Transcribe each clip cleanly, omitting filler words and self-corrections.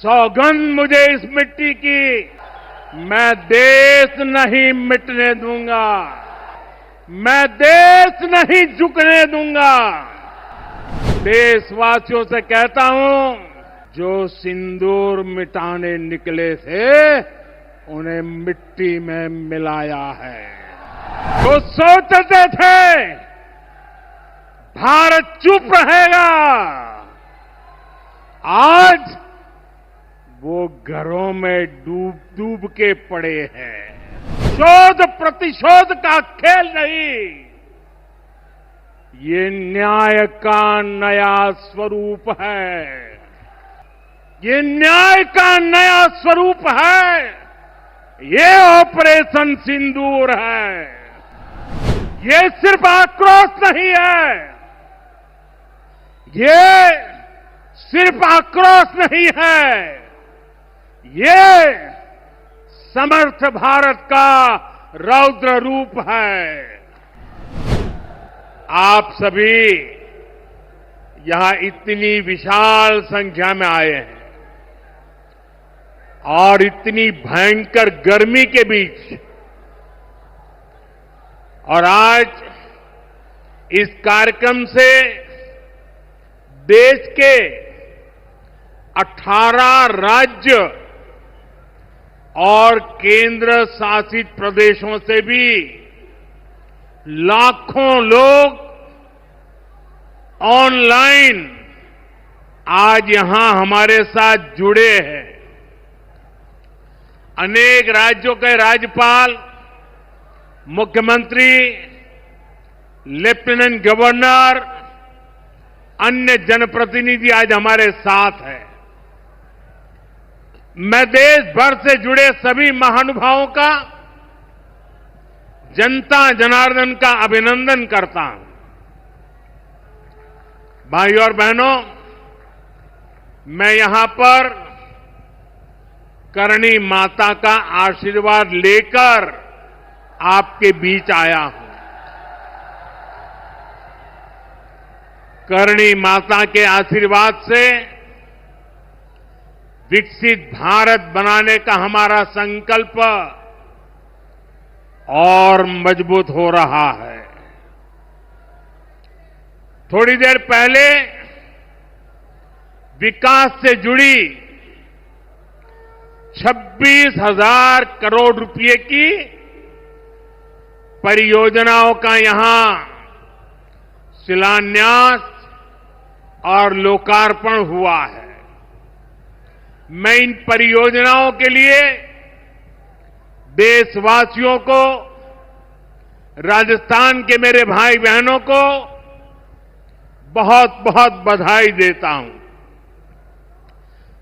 सौगंध मुझे इस मिट्टी की, मैं देश नहीं मिटने दूंगा, मैं देश नहीं झुकने दूंगा। देशवासियों से कहता हूं, जो सिंदूर मिटाने निकले थे उन्हें मिट्टी में मिलाया है। वो सोचते थे भारत चुप रहेगा, आज वो घरों में डूब डूब के पड़े हैं। शोध प्रतिशोध का खेल नहीं, ये न्याय का नया स्वरूप है, ये न्याय का नया स्वरूप है, ये ऑपरेशन सिंदूर है। ये सिर्फ आक्रोश नहीं है, ये सिर्फ आक्रोश नहीं है, ये समर्थ भारत का रौद्र रूप है। आप सभी यहां इतनी विशाल संख्या में आए हैं और इतनी भयंकर गर्मी के बीच, और आज इस कार्यक्रम से देश के 18 राज्य और केंद्र शासित प्रदेशों से भी लाखों लोग ऑनलाइन आज यहां हमारे साथ जुड़े हैं। अनेक राज्यों के राज्यपाल, मुख्यमंत्री, लेफ्टिनेंट गवर्नर, अन्य जनप्रतिनिधि आज हमारे साथ हैं। मैं देश भर से जुड़े सभी महानुभावों का, जनता जनार्दन का अभिनंदन करता हूं। भाइयों और बहनों, मैं यहां पर करणी माता का आशीर्वाद लेकर आपके बीच आया हूं। करणी माता के आशीर्वाद से विकसित भारत बनाने का हमारा संकल्प और मजबूत हो रहा है। थोड़ी देर पहले विकास से जुड़ी 26,000 करोड़ रुपए की परियोजनाओं का यहां शिलान्यास और लोकार्पण हुआ है। मैं इन परियोजनाओं के लिए देशवासियों को, राजस्थान के मेरे भाई बहनों को बहुत बहुत बधाई देता हूं।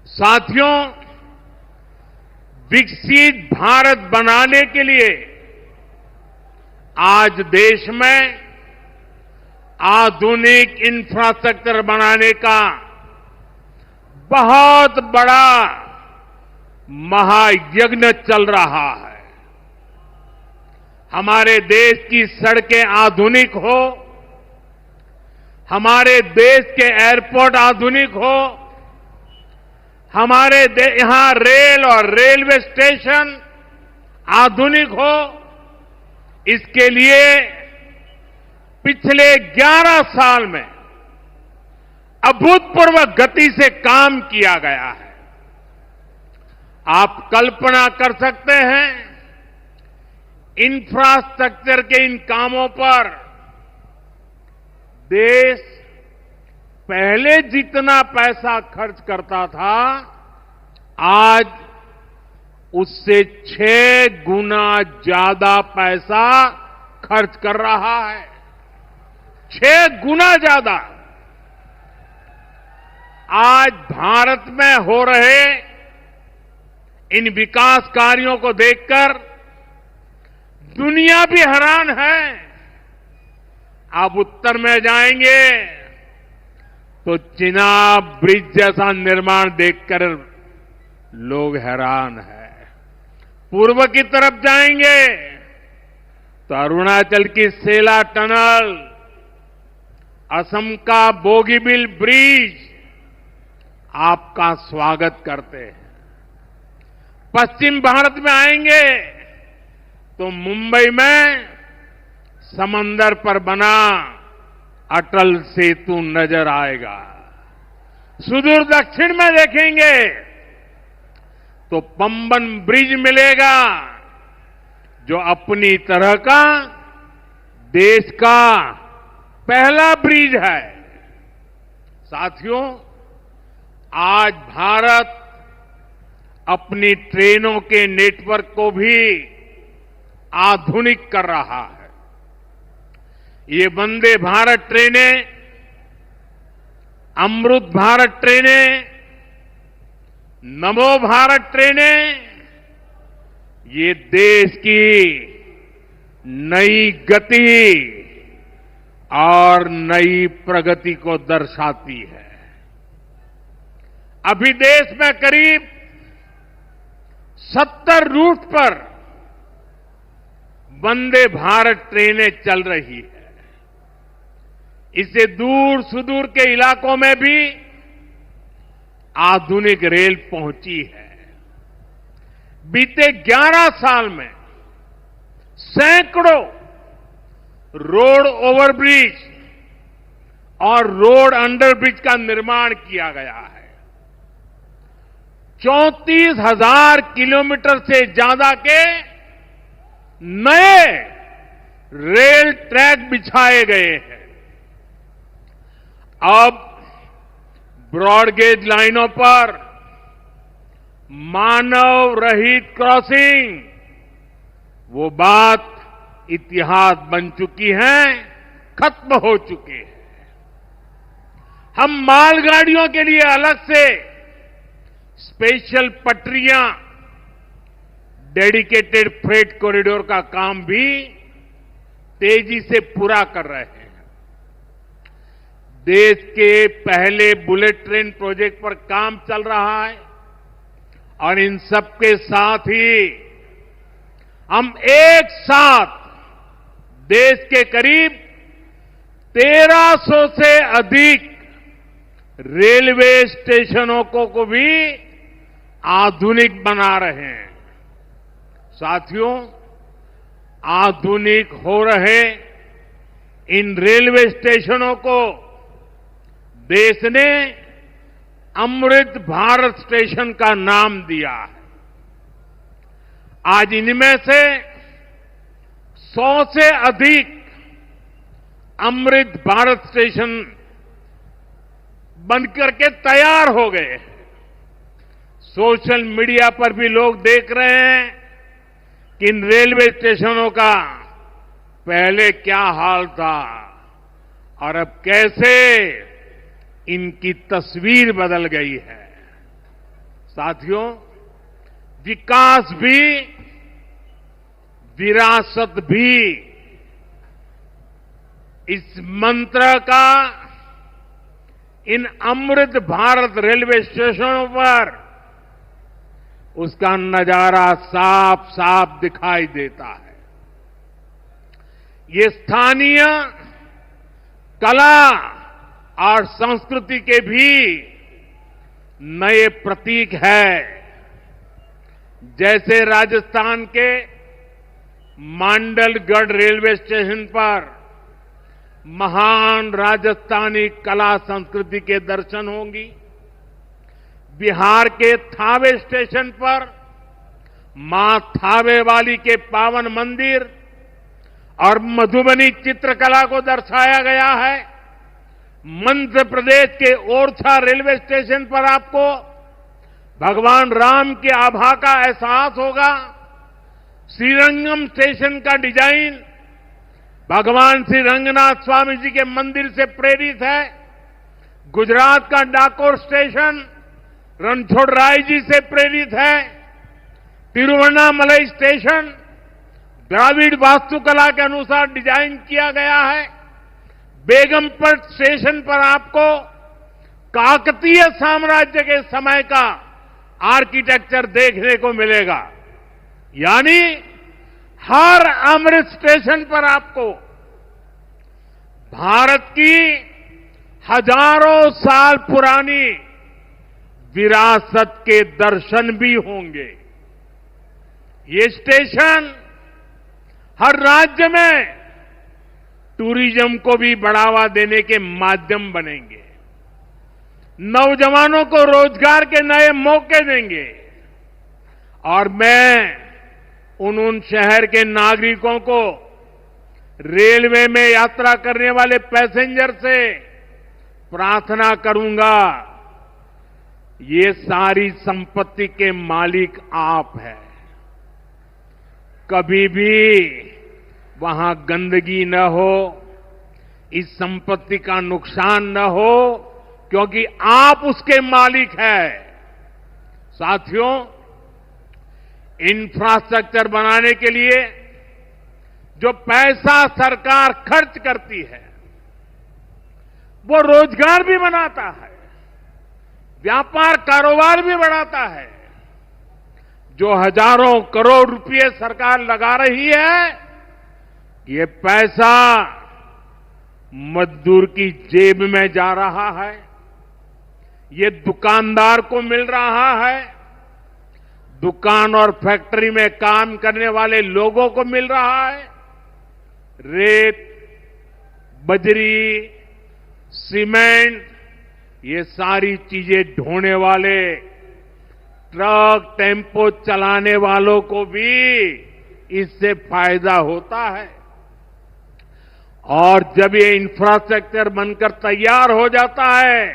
साथियों, विकसित भारत बनाने के लिए आज देश में आधुनिक इंफ्रास्ट्रक्चर बनाने का बहुत बड़ा महायज्ञ चल रहा है। हमारे देश की सड़कें आधुनिक हो, हमारे देश के एयरपोर्ट आधुनिक हो, हमारे यहां रेल और रेलवे स्टेशन आधुनिक हो, इसके लिए पिछले 11 साल में अभूतपूर्व गति से काम किया गया है। आप कल्पना कर सकते हैं, इंफ्रास्ट्रक्चर के इन कामों पर देश पहले जितना पैसा खर्च करता था, आज उससे 6 गुना ज्यादा पैसा खर्च कर रहा है। 6 गुना ज्यादा। आज भारत में हो रहे इन विकास कार्यों को देखकर दुनिया भी हैरान है। आप उत्तर में जाएंगे तो चिनाब ब्रिज जैसा निर्माण देखकर लोग हैरान हैं। पूर्व की तरफ जाएंगे तो अरुणाचल की सेला टनल, असम का बोगीबिल ब्रिज, आपका स्वागत करते हैं। पश्चिम भारत में आएंगे तो मुंबई में समंदर पर बना अटल सेतु नजर आएगा। सुदूर दक्षिण में देखेंगे तो पंबन ब्रिज मिलेगा, जो अपनी तरह का देश का पहला ब्रिज है। साथियों, आज भारत अपनी ट्रेनों के नेटवर्क को भी आधुनिक कर रहा है। ये वंदे भारत ट्रेनें, अमृत भारत ट्रेनें, नमो भारत ट्रेनें, ये देश की नई गति और नई प्रगति को दर्शाती है। अभी देश में करीब 70 रूट पर वंदे भारत ट्रेनें चल रही है। इससे दूर सुदूर के इलाकों में भी आधुनिक रेल पहुंची है। बीते 11 साल में सैकड़ों रोड ओवरब्रिज और रोड अंडरब्रिज का निर्माण किया गया है। 34,000 किलोमीटर से ज्यादा के नए रेल ट्रैक बिछाए गए हैं। अब ब्रॉडगेज लाइनों पर मानव रहित क्रॉसिंग, वो बात इतिहास बन चुकी है, खत्म हो चुकी है। हम मालगाड़ियों के लिए अलग से स्पेशल पटरियां, डेडिकेटेड फ्रेट कॉरिडोर का काम भी तेजी से पूरा कर रहे हैं। देश के पहले बुलेट ट्रेन प्रोजेक्ट पर काम चल रहा है और इन सबके साथ ही हम एक साथ देश के करीब 1300 से अधिक रेलवे स्टेशनों को भी आधुनिक बना रहे हैं। साथियों, आधुनिक हो रहे इन रेलवे स्टेशनों को देश ने अमृत भारत स्टेशन का नाम दिया है। आज इनमें से 100 से अधिक अमृत भारत स्टेशन बनकर के तैयार हो गए। सोशल मीडिया पर भी लोग देख रहे हैं कि इन रेलवे स्टेशनों का पहले क्या हाल था और अब कैसे इनकी तस्वीर बदल गई है। साथियों, विकास भी, विरासत भी, इस मंत्र का इन अमृत भारत रेलवे स्टेशनों पर उसका नजारा साफ साफ दिखाई देता है। ये स्थानीय कला और संस्कृति के भी नए प्रतीक है। जैसे राजस्थान के मांडलगढ़ रेलवे स्टेशन पर महान राजस्थानी कला संस्कृति के दर्शन होंगी। बिहार के थावे स्टेशन पर मां थावे वाली के पावन मंदिर और मधुबनी चित्रकला को दर्शाया गया है। मध्य प्रदेश के ओरछा रेलवे स्टेशन पर आपको भगवान राम की आभा का एहसास होगा। श्रीरंगम स्टेशन का डिजाइन भगवान श्री रंगनाथ स्वामी जी के मंदिर से प्रेरित है। गुजरात का डाकोर स्टेशन रणछोड़राय जी से प्रेरित है। तिरुवन्नामलई स्टेशन द्राविड़ वास्तुकला के अनुसार डिजाइन किया गया है। बेगमपट स्टेशन पर आपको काकतीय साम्राज्य के समय का आर्किटेक्चर देखने को मिलेगा। यानी हर अमृत स्टेशन पर आपको भारत की हजारों साल पुरानी विरासत के दर्शन भी होंगे। ये स्टेशन हर राज्य में टूरिज्म को भी बढ़ावा देने के माध्यम बनेंगे, नौजवानों को रोजगार के नए मौके देंगे और मैं उन शहर के नागरिकों को, रेलवे में यात्रा करने वाले पैसेंजर से प्रार्थना करूंगा, ये सारी संपत्ति के मालिक आप हैं। कभी भी वहां गंदगी न हो, इस संपत्ति का नुकसान न हो, क्योंकि आप उसके मालिक हैं। साथियों, इंफ्रास्ट्रक्चर बनाने के लिए जो पैसा सरकार खर्च करती है, वो रोजगार भी बनाता है, व्यापार कारोबार भी बढ़ाता है। जो हजारों करोड़ रुपए सरकार लगा रही है, ये पैसा मजदूर की जेब में जा रहा है, ये दुकानदार को मिल रहा है, दुकान और फैक्ट्री में काम करने वाले लोगों को मिल रहा है। रेत, बजरी, सीमेंट, ये सारी चीजें ढोने वाले ट्रक, टेम्पो चलाने वालों को भी इससे फायदा होता है। और जब ये इंफ्रास्ट्रक्चर बनकर तैयार हो जाता है,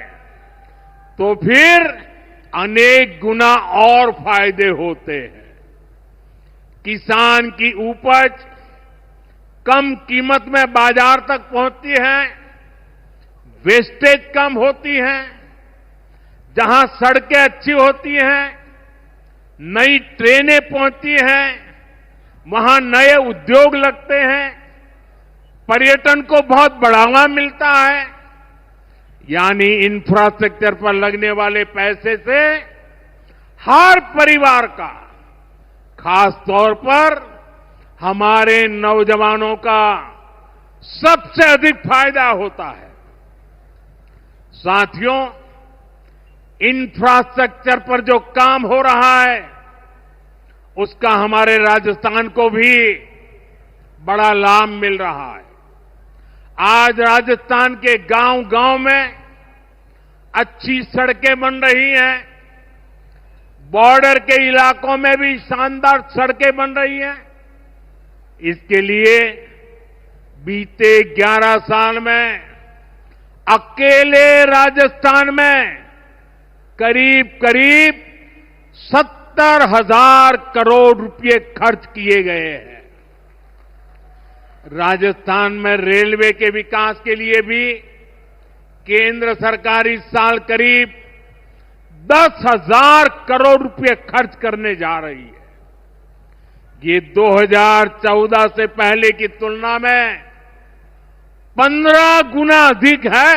तो फिर अनेक गुना और फायदे होते हैं। किसान की उपज कम कीमत में बाजार तक पहुंचती है, वेस्टेज कम होती है, जहां सड़कें अच्छी होती हैं, नई ट्रेनें पहुंचती हैं, वहां नए उद्योग लगते हैं, पर्यटन को बहुत बढ़ावा मिलता है। यानी इंफ्रास्ट्रक्चर पर लगने वाले पैसे से हर परिवार का, खास तौर पर हमारे नौजवानों का सबसे अधिक फायदा होता है। साथियों, इंफ्रास्ट्रक्चर पर जो काम हो रहा है, उसका हमारे राजस्थान को भी बड़ा लाभ मिल रहा है। आज राजस्थान के गांव-गांव में अच्छी सड़कें बन रही हैं, बॉर्डर के इलाकों में भी शानदार सड़कें बन रही हैं। इसके लिए बीते 11 साल में अकेले राजस्थान में करीब 70,000 करोड़ रुपए खर्च किए गए हैं। राजस्थान में रेलवे के विकास के लिए भी केंद्र सरकार इस साल करीब 10,000 करोड़ रुपए खर्च करने जा रही है। ये 2014 से पहले की तुलना में 15 गुना अधिक है।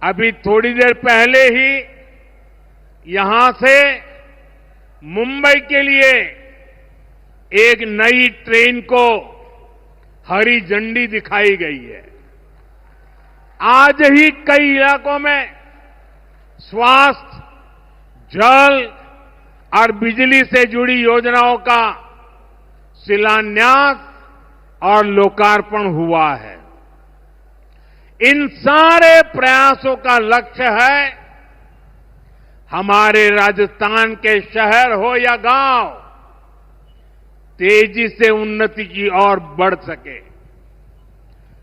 अभी थोड़ी देर पहले ही यहां से मुंबई के लिए एक नई ट्रेन को हरी झंडी दिखाई गई है। आज ही कई इलाकों में स्वास्थ्य, जल और बिजली से जुड़ी योजनाओं का शिलान्यास और लोकार्पण हुआ है। इन सारे प्रयासों का लक्ष्य है हमारे राजस्थान के शहर हो या गांव तेजी से उन्नति की ओर बढ़ सके,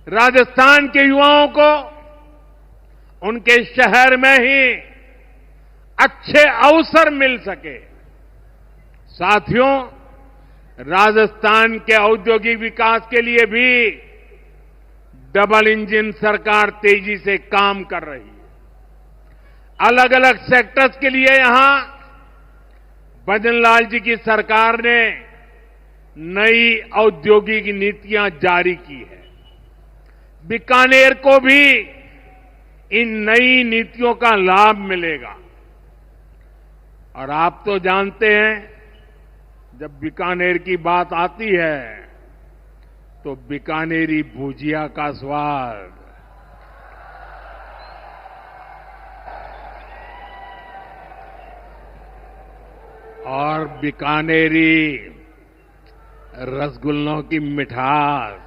राजस्थान के युवाओं को उनके शहर में ही अच्छे अवसर मिल सके। साथियों, राजस्थान के औद्योगिक विकास के लिए भी डबल इंजन सरकार तेजी से काम कर रही है। अलग अलग सेक्टर्स के लिए यहां भजनलाल जी की सरकार ने नई औद्योगिक नीतियां जारी की है। बीकानेर को भी इन नई नीतियों का लाभ मिलेगा। और आप तो जानते हैं, जब बीकानेर की बात आती है तो बीकानेरी भुजिया का स्वाद और बीकानेरी रसगुल्लों की मिठास,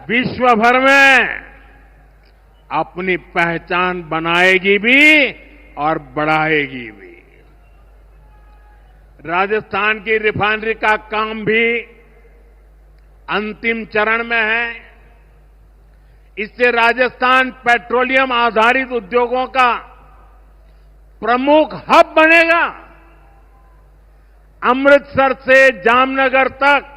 विश्व भर में अपनी पहचान बनाएगी भी और बढ़ाएगी भी। राजस्थान की रिफाइनरी का काम भी अंतिम चरण में है। इससे राजस्थान पेट्रोलियम आधारित उद्योगों का प्रमुख हब बनेगा। अमृतसर से जामनगर तक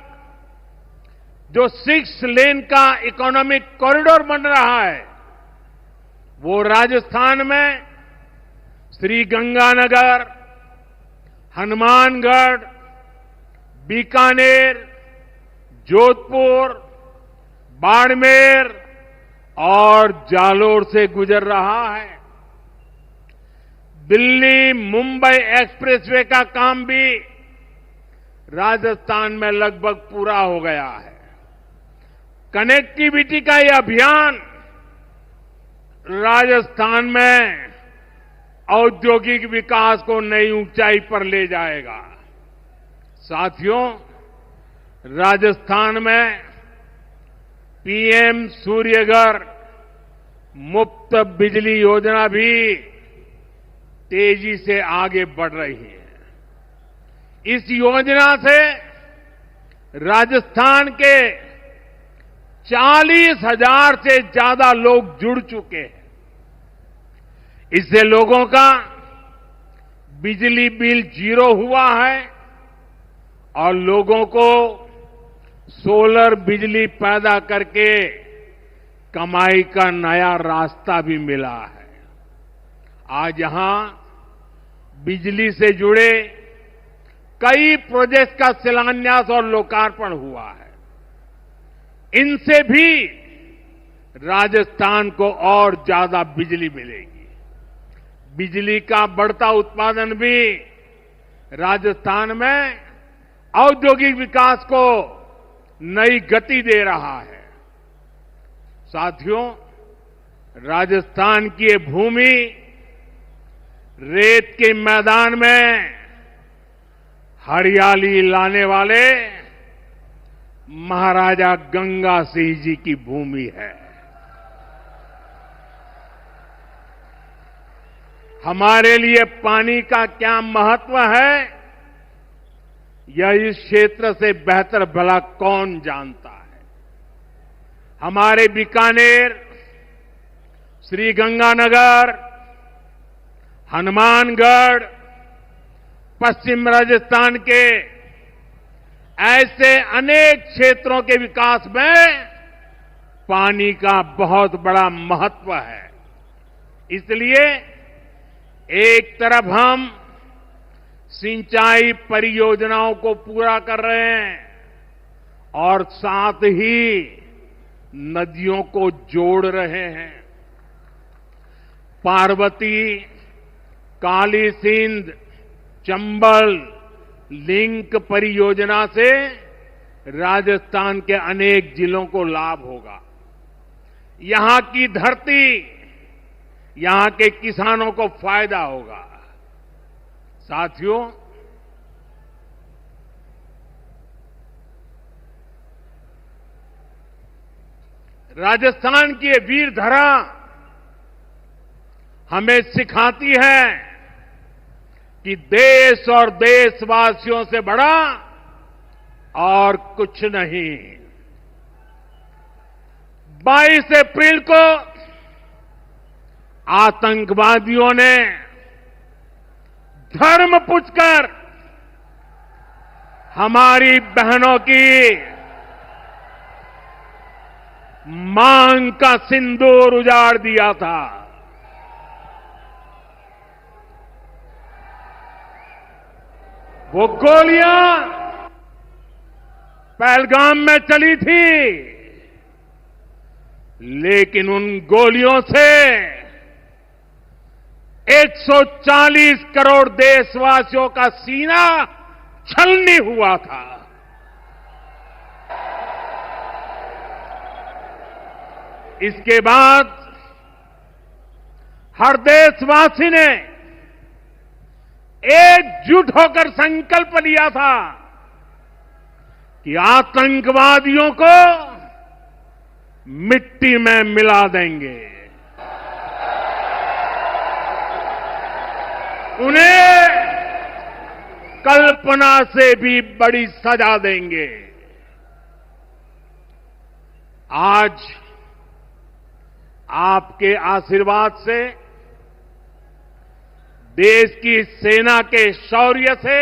जो 6 लेन का इकोनॉमिक कॉरिडोर बन रहा है, वो राजस्थान में श्रीगंगानगर, हनुमानगढ़, बीकानेर, जोधपुर, बाड़मेर और जालोर से गुजर रहा है। दिल्ली मुंबई एक्सप्रेसवे का काम भी राजस्थान में लगभग पूरा हो गया है। कनेक्टिविटी का यह अभियान राजस्थान में औद्योगिक विकास को नई ऊंचाई पर ले जाएगा। साथियों, राजस्थान में पीएम सूर्यघर मुफ्त बिजली योजना भी तेजी से आगे बढ़ रही है। इस योजना से राजस्थान के 40,000 से ज्यादा लोग जुड़ चुके हैं। इससे लोगों का बिजली बिल 0 हुआ है और लोगों को सोलर बिजली पैदा करके कमाई का नया रास्ता भी मिला है। आज यहां बिजली से जुड़े कई प्रोजेक्ट का शिलान्यास और लोकार्पण हुआ है। इनसे भी राजस्थान को और ज्यादा बिजली मिलेगी। बिजली का बढ़ता उत्पादन भी राजस्थान में औद्योगिक विकास को नई गति दे रहा है। साथियों, राजस्थान की ये भूमि रेत के मैदान में हरियाली लाने वाले महाराजा गंगा सिंह जी की भूमि है। हमारे लिए पानी का क्या महत्व है, यह इस क्षेत्र से बेहतर भला कौन जानता है। हमारे बीकानेर, श्रीगंगानगर, हनुमानगढ़, पश्चिम राजस्थान के ऐसे अनेक क्षेत्रों के विकास में पानी का बहुत बड़ा महत्व है। इसलिए एक तरफ हम सिंचाई परियोजनाओं को पूरा कर रहे हैं और साथ ही नदियों को जोड़ रहे हैं। पार्वती, काली सिंध, चंबल लिंक परियोजना से राजस्थान के अनेक जिलों को लाभ होगा। यहां की धरती, यहां के किसानों को फायदा होगा। साथियों, राजस्थान की ये वीर धरा हमें सिखाती है कि देश और देशवासियों से बड़ा और कुछ नहीं। 22 अप्रैल को आतंकवादियों ने धर्म पूछकर हमारी बहनों की मांग का सिंदूर उजाड़ दिया था। वो गोलियां पहलगाम में चली थी, लेकिन उन गोलियों से 140 करोड़ देशवासियों का सीना छलनी हुआ था। इसके बाद हर देशवासी ने एकजुट होकर संकल्प लिया था कि आतंकवादियों को मिट्टी में मिला देंगे, उन्हें कल्पना से भी बड़ी सजा देंगे। आज आपके आशीर्वाद से, देश की सेना के शौर्य से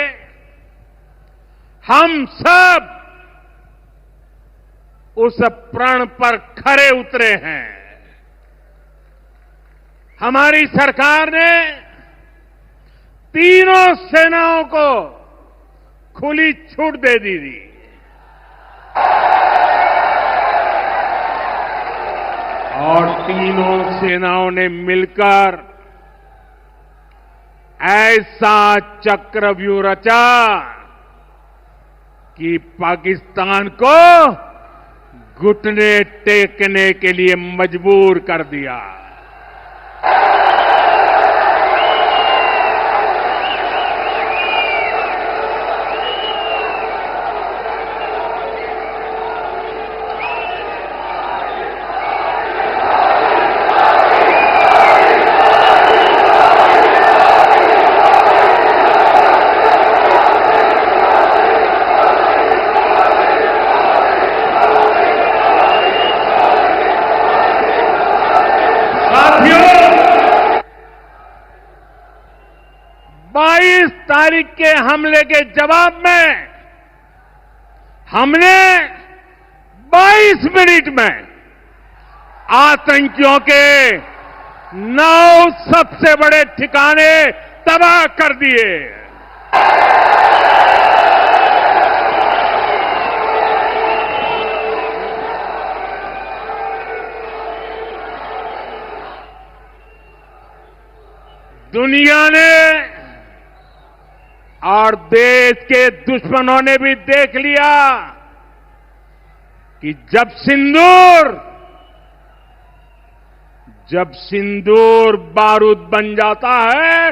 हम सब उस प्रण पर खरे उतरे हैं। हमारी सरकार ने तीनों सेनाओं को खुली छूट दे दी थी। और तीनों सेनाओं ने मिलकर ऐसा चक्रव्यूह रचा कि पाकिस्तान को घुटने टेकने के लिए मजबूर कर दिया। तारीख के हमले के जवाब में हमने 22 मिनट में आतंकियों के 9 सबसे बड़े ठिकाने तबाह कर दिए। दुनिया ने और देश के दुश्मनों ने भी देख लिया कि जब सिंदूर बारूद बन जाता है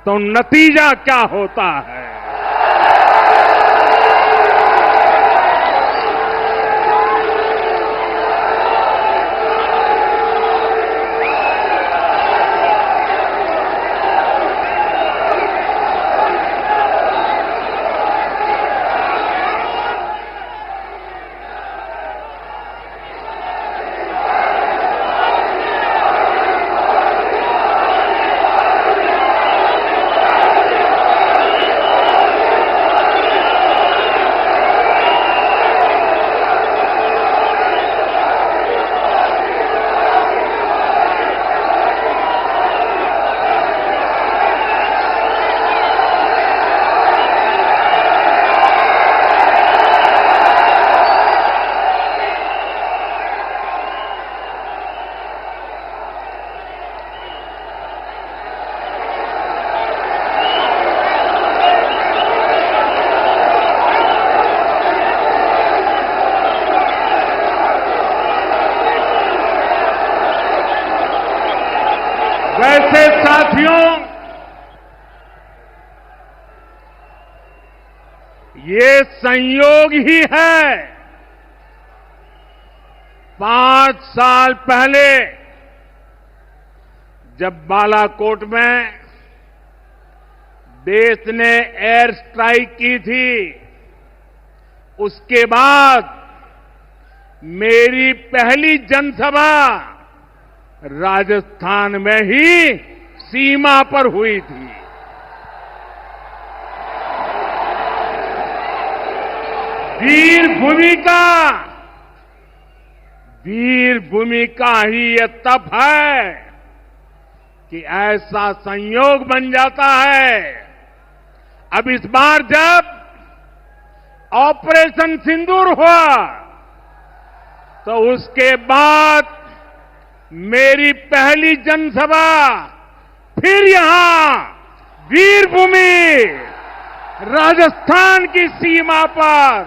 तो नतीजा क्या होता है। वैसे साथियों, ये संयोग ही है। 5 साल पहले जब बालाकोट में देश ने एयर स्ट्राइक की थी, उसके बाद मेरी पहली जनसभा राजस्थान में ही सीमा पर हुई थी। वीर भूमि का ही ये तप है कि ऐसा संयोग बन जाता है। अब इस बार जब ऑपरेशन सिंदूर हुआ तो उसके बाद मेरी पहली जनसभा फिर यहां वीर भूमि राजस्थान की सीमा पर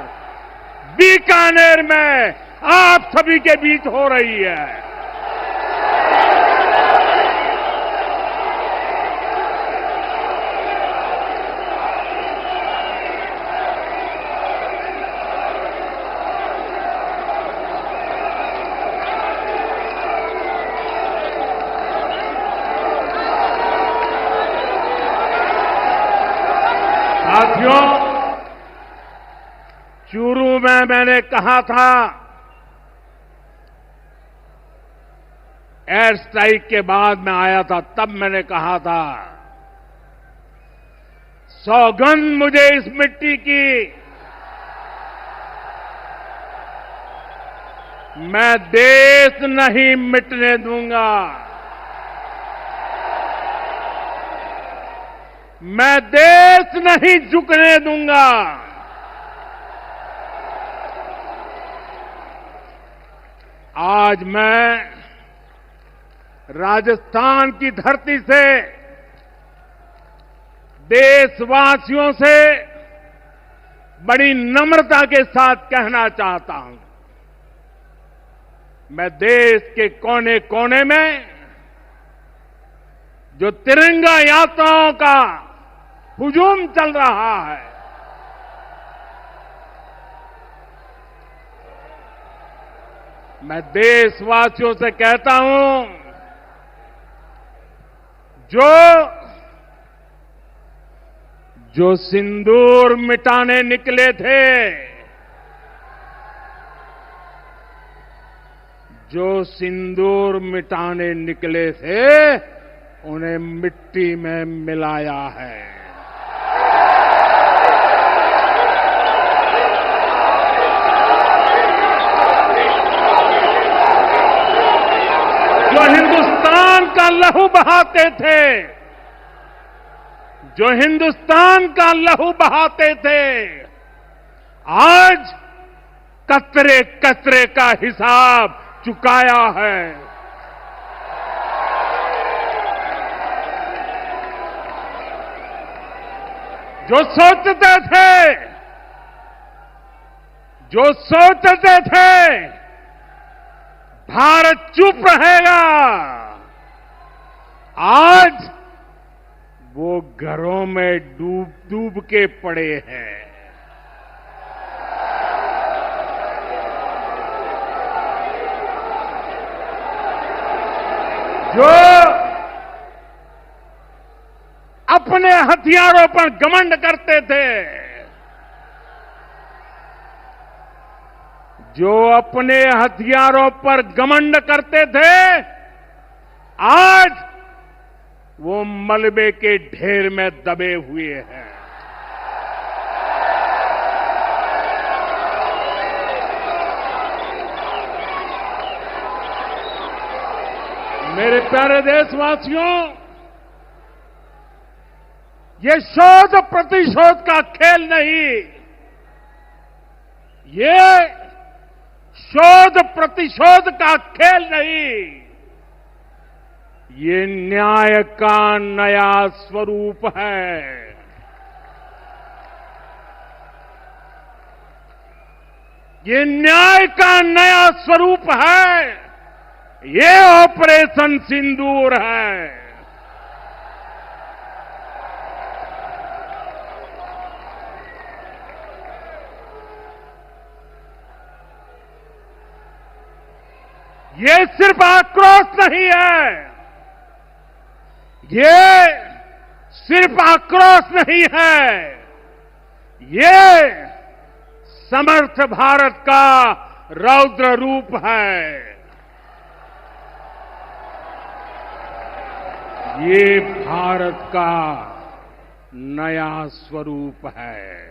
बीकानेर में आप सभी के बीच हो रही है। साथियों, चूरू में मैंने कहा था, एयर स्ट्राइक के बाद मैं आया था, तब मैंने कहा था, सौगंध मुझे इस मिट्टी की, मैं देश नहीं मिटने दूंगा। मैं देश नहीं झुकने दूंगा। आज मैं राजस्थान की धरती से देशवासियों से बड़ी नम्रता के साथ कहना चाहता हूं, मैं देश के कोने कोने में जो तिरंगा यात्राओं का हुजूम चल रहा है, मैं देशवासियों से कहता हूं, जो सिंदूर मिटाने निकले थे, जो सिंदूर मिटाने निकले थे, उन्हें मिट्टी में मिलाया है। जो हिंदुस्तान का लहू बहाते थे, जो हिंदुस्तान का लहू बहाते थे, आज कतरे कतरे का हिसाब चुकाया है। जो सोचते थे भारत चुप रहेगा, आज वो घरों में डूब डूब के पड़े हैं। जो अपने हथियारों पर घमंड करते थे, जो अपने हथियारों पर घमंड करते थे, आज वो मलबे के ढेर में दबे हुए हैं। मेरे प्यारे देशवासियों, ये शोध प्रतिशोध का खेल नहीं, ये शोध प्रतिशोध का खेल नहीं, ये न्याय का नया स्वरूप है। ये न्याय का नया स्वरूप है। ये ऑपरेशन सिंदूर है। ये सिर्फ आक्रोश नहीं है, ये सिर्फ आक्रोश नहीं है, ये समर्थ भारत का रौद्र रूप है। ये भारत का नया स्वरूप है।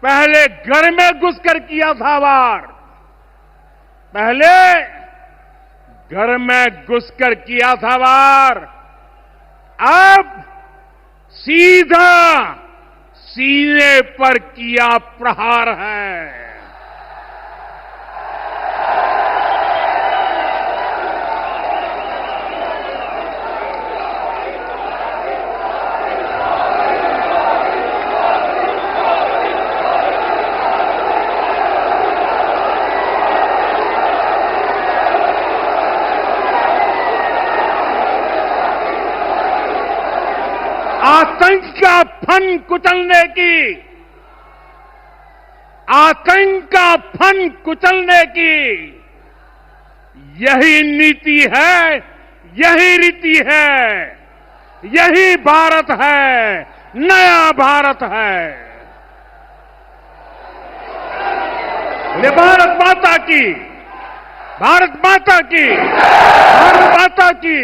पहले घर में घुसकर किया था वार, पहले घर में घुसकर किया था वार, अब सीधा सीने पर किया प्रहार है। आतंक का फन कुचलने की, आतंक का फन कुचलने की यही नीति है, यही रीति है, यही भारत है, नया भारत है। ये भारत माता की, भारत माता की, भारत माता की।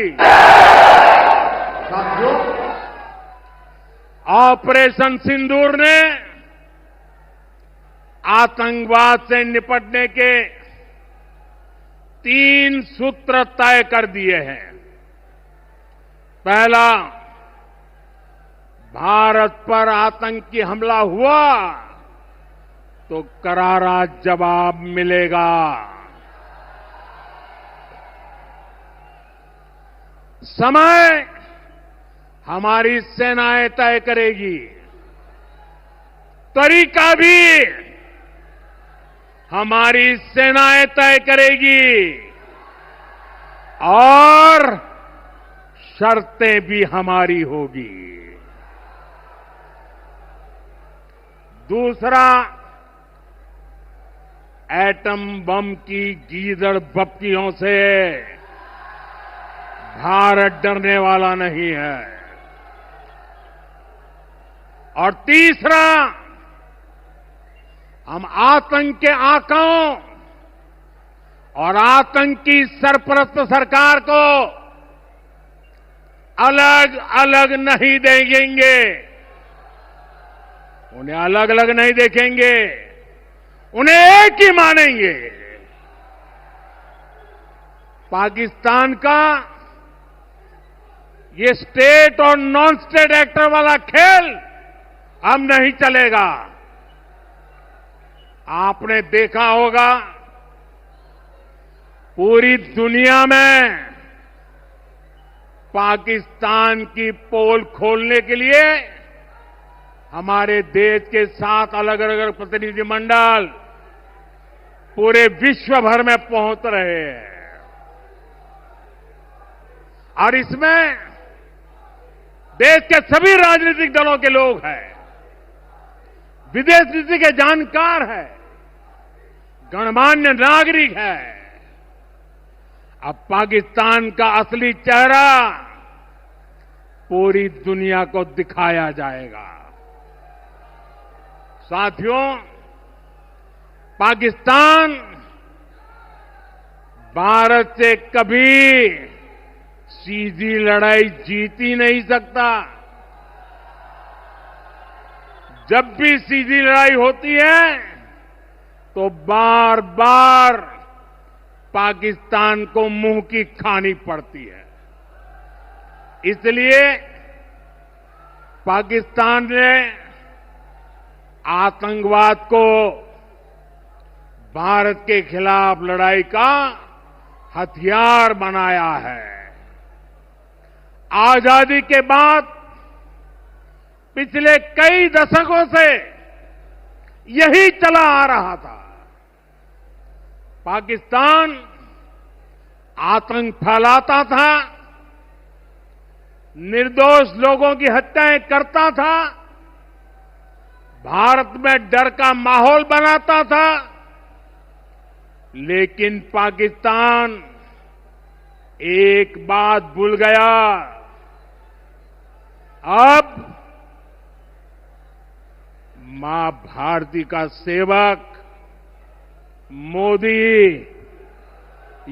साथियों, ऑपरेशन सिंदूर ने आतंकवाद से निपटने के 3 सूत्र तय कर दिए हैं। पहला, भारत पर आतंकी हमला हुआ तो करारा जवाब मिलेगा। समय हमारी सेनाएं तय करेगी, तरीका भी हमारी सेनाएं तय करेगी और शर्तें भी हमारी होगी। दूसरा, एटम बम की गीदड़ बप्तियों से भारत डरने वाला नहीं है। और तीसरा, हम आतंक के आकाओं और आतंकी सरपरस्त सरकार को अलग अलग नहीं देखेंगे, उन्हें अलग अलग नहीं देखेंगे, उन्हें एक ही मानेंगे। पाकिस्तान का ये स्टेट और नॉन स्टेट एक्टर वाला खेल अब नहीं चलेगा। आपने देखा होगा, पूरी दुनिया में पाकिस्तान की पोल खोलने के लिए हमारे देश के 7 अलग अलग प्रतिनिधिमंडल पूरे विश्व भर में पहुंच रहे हैं। और इसमें देश के सभी राजनीतिक दलों के लोग हैं, विदेश नीति के जानकार हैं, गणमान्य नागरिक हैं। अब पाकिस्तान का असली चेहरा पूरी दुनिया को दिखाया जाएगा। साथियों, पाकिस्तान भारत से कभी सीधी लड़ाई जीत ही नहीं सकता। जब भी सीधी लड़ाई होती है तो बार बार पाकिस्तान को मुंह की खानी पड़ती है। इसलिए पाकिस्तान ने आतंकवाद को भारत के खिलाफ लड़ाई का हथियार बनाया है। आजादी के बाद पिछले कई दशकों से यही चला आ रहा था। पाकिस्तान आतंक फैलाता था, निर्दोष लोगों की हत्याएं करता था, भारत में डर का माहौल बनाता था। लेकिन पाकिस्तान एक बात भूल गया, अब मां भारती का सेवक मोदी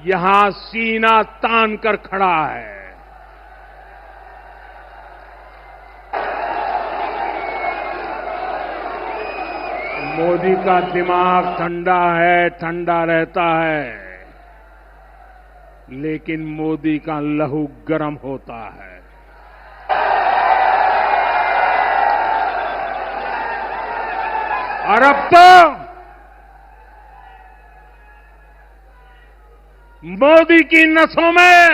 यहां सीना तान कर खड़ा है। मोदी का दिमाग ठंडा है, ठंडा रहता है, लेकिन मोदी का लहू गर्म होता है। और अब तो मोदी की नसों में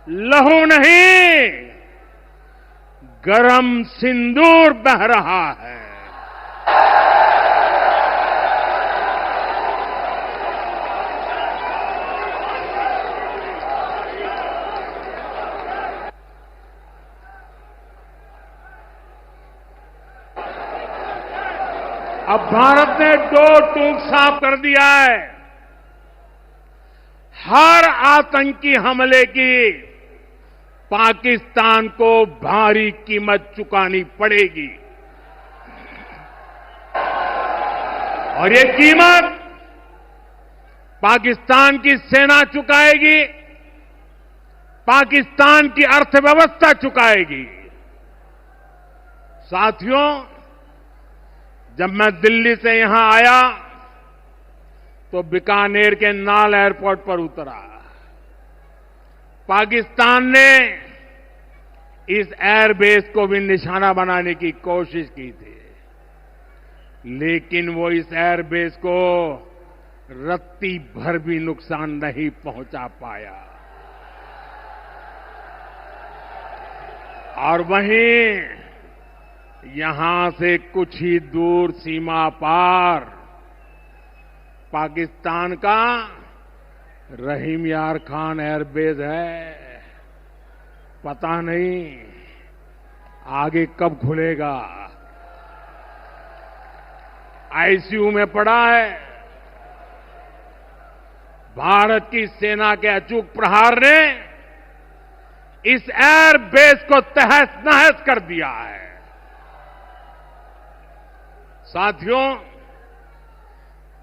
लहू नहीं, गरम सिंदूर बह रहा है। अब भारत ने 2 टूक साफ कर दिया है। हर आतंकी हमले की पाकिस्तान को भारी कीमत चुकानी पड़ेगी और ये कीमत पाकिस्तान की सेना चुकाएगी, पाकिस्तान की अर्थव्यवस्था चुकाएगी। साथियों, जब मैं दिल्ली से यहां आया तो बीकानेर के नाल एयरपोर्ट पर उतरा। पाकिस्तान ने इस एयरबेस को भी निशाना बनाने की कोशिश की थी, लेकिन वो इस एयरबेस को रत्ती भर भी नुकसान नहीं पहुंचा पाया। और वहीं यहां से कुछ ही दूर सीमा पार पाकिस्तान का रहीम यार खान एयरबेस है। पता नहीं आगे कब खुलेगा। आईसीयू में पड़ा है। भारत की सेना के अचूक प्रहार ने इस एयरबेस को तहस नहस कर दिया है। साथियों,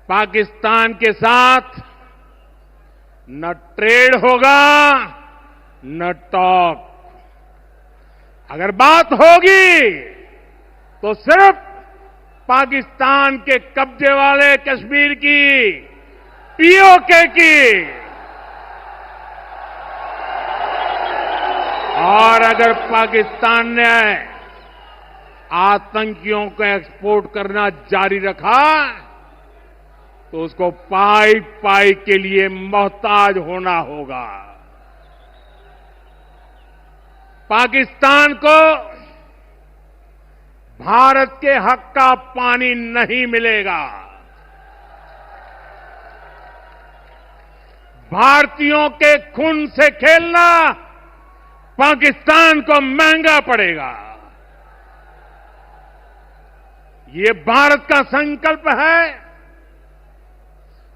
पाकिस्तान के साथ न ट्रेड होगा न टॉक। अगर बात होगी तो सिर्फ पाकिस्तान के कब्जे वाले कश्मीर की, पीओके की। और अगर पाकिस्तान ने आतंकियों को एक्सपोर्ट करना जारी रखा तो उसको पाई पाई के लिए मोहताज होना होगा। पाकिस्तान को भारत के हक का पानी नहीं मिलेगा। भारतीयों के खून से खेलना पाकिस्तान को महंगा पड़ेगा। ये भारत का संकल्प है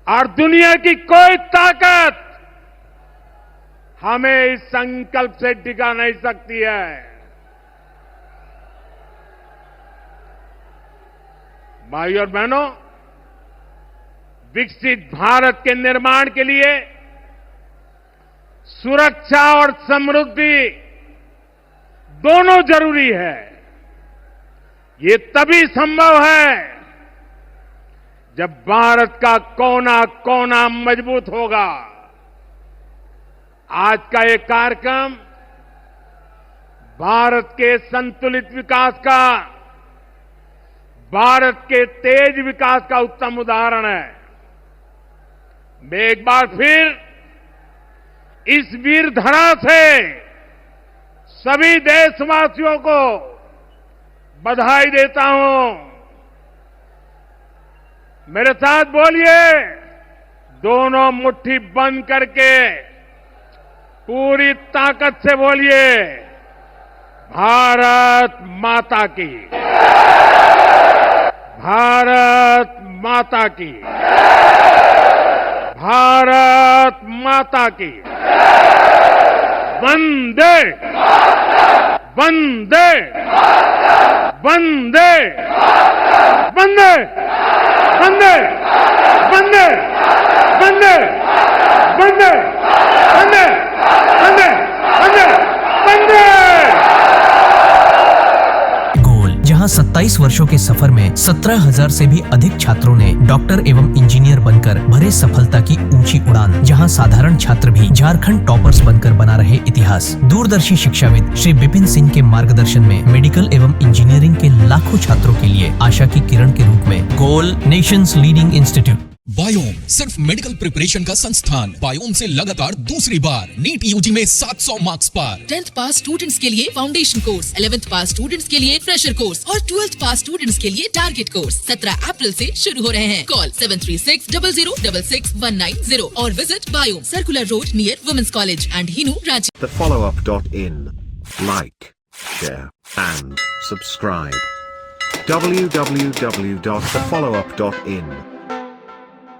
और दुनिया की कोई ताकत हमें इस संकल्प से डिगा नहीं सकती है। भाइयों और बहनों, विकसित भारत के निर्माण के लिए सुरक्षा और समृद्धि दोनों जरूरी है। ये तभी संभव है जब भारत का कोना कोना मजबूत होगा। आज का ये कार्यक्रम भारत के संतुलित विकास का, भारत के तेज विकास का उत्तम उदाहरण है। मैं एक बार फिर इस वीर धरा से सभी देशवासियों को बधाई देता हूं। मेरे साथ बोलिए, दोनों मुट्ठी बंद करके पूरी ताकत से बोलिए, भारत माता की, भारत माता की, भारत माता की। वंदे वंदे वंदे वंदे वंदे वंदे वंदे वंदे वंदे वंदे वंदे वंदे। जहां 27 वर्षों के सफर में 17,000 से भी अधिक छात्रों ने डॉक्टर एवं इंजीनियर बनकर भरे सफलता की ऊंची उड़ान। जहां साधारण छात्र भी झारखंड टॉपर्स बनकर बना रहे इतिहास। दूरदर्शी शिक्षाविद श्री विपिन सिंह के मार्गदर्शन में मेडिकल एवं इंजीनियरिंग के लाखों छात्रों के लिए आशा की किरण के रूप में गोल नेशंस लीडिंग इंस्टीट्यूट। बायोम सिर्फ मेडिकल प्रिपरेशन का संस्थान। बायोम से लगातार दूसरी बार नीट यूजी में 700 मार्क्स पार। 10th पास स्टूडेंट्स के लिए फाउंडेशन कोर्स, 11th पास स्टूडेंट्स के लिए फ्रेशर कोर्स और 12th पास स्टूडेंट्स के लिए टारगेट कोर्स 17 अप्रैल से शुरू हो रहे हैं। कॉल 7360066190 और visit biome, circular road near women's college and Hinoo, Ranchi. thefollowup.in. Like, share and subscribe. www.thefollowup.in